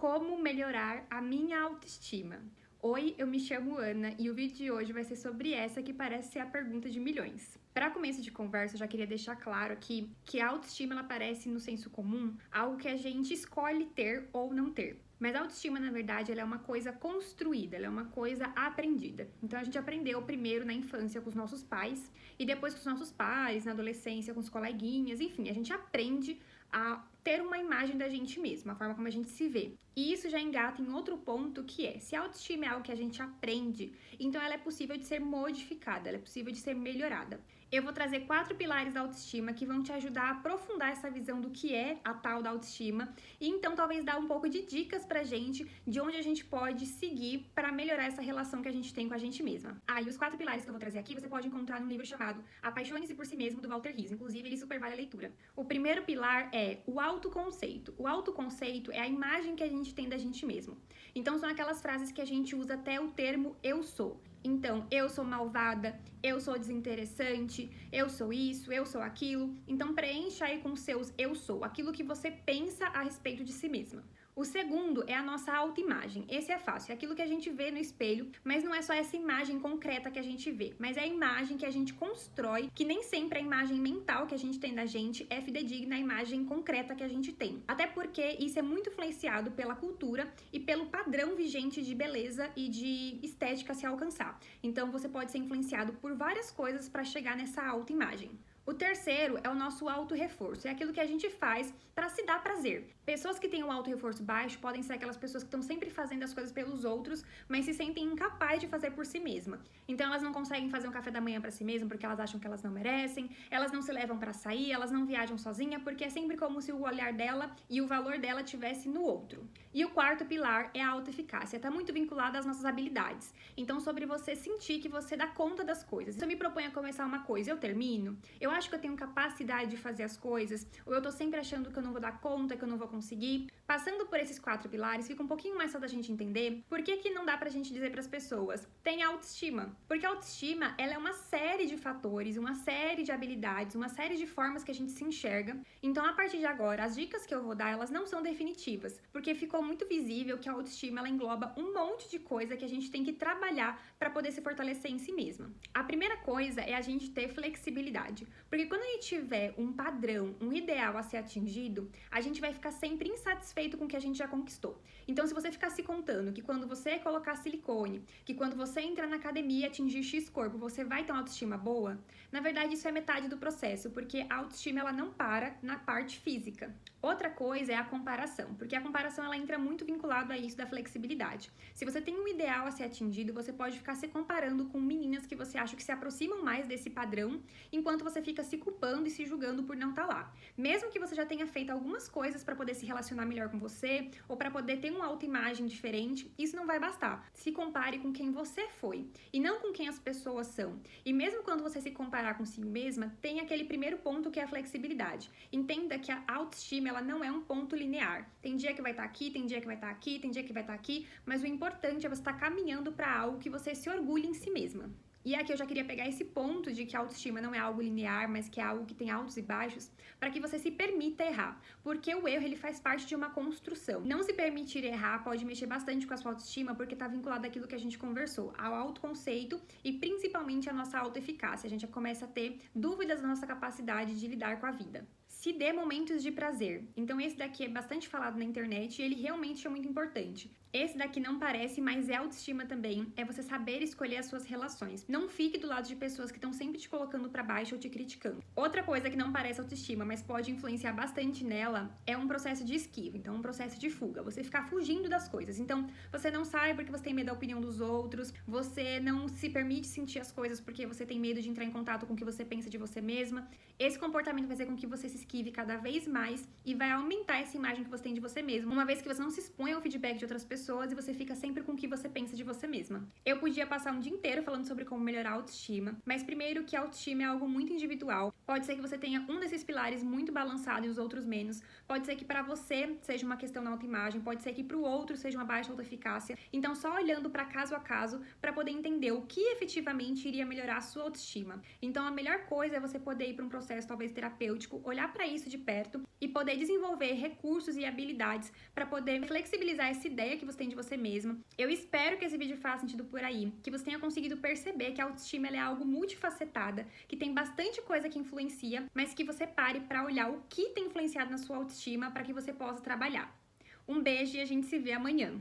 Como melhorar a minha autoestima? Oi, eu me chamo Ana e o vídeo de hoje vai ser sobre essa que parece ser a pergunta de milhões. Para começo de conversa, eu já queria deixar claro aqui que a autoestima ela parece no senso comum algo que a gente escolhe ter ou não ter. Mas a autoestima, na verdade, ela é uma coisa construída, ela é uma coisa aprendida. Então a gente aprendeu primeiro na infância com os nossos pais e depois com os nossos pais, na adolescência com os coleguinhas, enfim, a gente aprende a ter uma imagem da gente mesma, a forma como a gente se vê. E isso já engata em outro ponto que é, se a autoestima é algo que a gente aprende, então ela é possível de ser modificada, ela é possível de ser melhorada. Eu vou trazer 4 pilares da autoestima que vão te ajudar a aprofundar essa visão do que é a tal da autoestima e então talvez dar um pouco de dicas pra gente de onde a gente pode seguir para melhorar essa relação que a gente tem com a gente mesma. E os 4 pilares que eu vou trazer aqui você pode encontrar num livro chamado Apaixone-se por Si Mesmo, do Walter Rizzo. Inclusive, ele super vale a leitura. O primeiro pilar é o autoconceito. O autoconceito é a imagem que a gente tem da gente mesmo. Então, são aquelas frases que a gente usa até o termo eu sou. Então, eu sou malvada, eu sou desinteressante, eu sou isso, eu sou aquilo. Então, preencha aí com seus eu sou, aquilo que você pensa a respeito de si mesma. O segundo é a nossa autoimagem. Esse é fácil, é aquilo que a gente vê no espelho, mas não é só essa imagem concreta que a gente vê, mas é a imagem que a gente constrói, que nem sempre a imagem mental que a gente tem da gente é fidedigna à imagem concreta que a gente tem. Até porque isso é muito influenciado pela cultura e pelo padrão vigente de beleza e de estética a se alcançar. Então você pode ser influenciado por várias coisas para chegar nessa autoimagem. O terceiro é o nosso auto-reforço, é aquilo que a gente faz para se dar prazer. Pessoas que têm um auto-reforço baixo podem ser aquelas pessoas que estão sempre fazendo as coisas pelos outros, mas se sentem incapazes de fazer por si mesma. Então elas não conseguem fazer um café da manhã para si mesmas porque elas acham que elas não merecem, elas não se levam para sair, elas não viajam sozinha porque é sempre como se o olhar dela e o valor dela tivesse no outro. E o quarto pilar é a autoeficácia, está muito vinculado às nossas habilidades. Então sobre você sentir que você dá conta das coisas. Se eu me proponho a começar uma coisa, eu termino, eu acho que eu tenho capacidade de fazer as coisas, ou eu tô sempre achando que eu não vou dar conta, que eu não vou conseguir. Passando por esses 4 pilares, fica um pouquinho mais fácil da gente entender por que não dá pra gente dizer pras pessoas, tem autoestima. Porque a autoestima, ela é uma série de fatores, uma série de habilidades, uma série de formas que a gente se enxerga. Então, a partir de agora, as dicas que eu vou dar, elas não são definitivas, porque ficou muito visível que a autoestima, ela engloba um monte de coisa que a gente tem que trabalhar pra poder se fortalecer em si mesma. A primeira coisa é a gente ter flexibilidade. Porque quando a gente tiver um padrão, um ideal a ser atingido, a gente vai ficar sempre insatisfeito com o que a gente já conquistou. Então, se você ficar se contando que quando você colocar silicone, que quando você entrar na academia e atingir X corpo, você vai ter uma autoestima boa, na verdade isso é metade do processo, porque a autoestima ela não para na parte física. Outra coisa é a comparação, porque a comparação ela entra muito vinculado a isso da flexibilidade. Se você tem um ideal a ser atingido, você pode ficar se comparando com meninas que você acha que se aproximam mais desse padrão, enquanto você fica se culpando e se julgando por não estar lá. Mesmo que você já tenha feito algumas coisas para poder se relacionar melhor com você, ou para poder ter uma autoimagem diferente, isso não vai bastar. Se compare com quem você foi, e não com quem as pessoas são. E mesmo quando você se comparar consigo mesma, tem aquele primeiro ponto que é a flexibilidade. Entenda que a autoestima ela não é um ponto linear. Tem dia que vai estar aqui, tem dia que vai estar aqui, tem dia que vai estar aqui, mas o importante é você estar caminhando para algo que você se orgulhe em si mesma. E aqui eu já queria pegar esse ponto de que a autoestima não é algo linear, mas que é algo que tem altos e baixos, para que você se permita errar. Porque o erro, ele faz parte de uma construção. Não se permitir errar pode mexer bastante com a sua autoestima, porque está vinculado àquilo que a gente conversou, ao autoconceito e principalmente à nossa autoeficácia. A gente já começa a ter dúvidas da nossa capacidade de lidar com a vida. Se dê momentos de prazer. Então esse daqui é bastante falado na internet e ele realmente é muito importante. Esse daqui não parece, mas é autoestima também, é você saber escolher as suas relações. Não fique do lado de pessoas que estão sempre te colocando pra baixo ou te criticando. Outra coisa que não parece autoestima, mas pode influenciar bastante nela, é um processo de esquiva, então um processo de fuga. Você ficar fugindo das coisas. Então, você não sai porque você tem medo da opinião dos outros, você não se permite sentir as coisas porque você tem medo de entrar em contato com o que você pensa de você mesma. Esse comportamento vai fazer com que você se esquive cada vez mais e vai aumentar essa imagem que você tem de você mesma, uma vez que você não se expõe ao feedback de outras pessoas e você fica sempre com o que você pensa de você mesma. Eu podia passar um dia inteiro falando sobre como melhorar a autoestima, mas primeiro que a autoestima é algo muito individual. Pode ser que você tenha um desses pilares muito balançado e os outros menos. Pode ser que para você seja uma questão na autoimagem, pode ser que para o outro seja uma baixa autoeficácia. Então só olhando para caso a caso para poder entender o que efetivamente iria melhorar a sua autoestima. Então a melhor coisa é você poder ir para um processo talvez terapêutico, olhar para para isso de perto e poder desenvolver recursos e habilidades para poder flexibilizar essa ideia que você tem de você mesma. Eu espero que esse vídeo faça sentido por aí, que você tenha conseguido perceber que a autoestima ela é algo multifacetada, que tem bastante coisa que influencia, mas que você pare para olhar o que tem influenciado na sua autoestima para que você possa trabalhar. Um beijo e a gente se vê amanhã.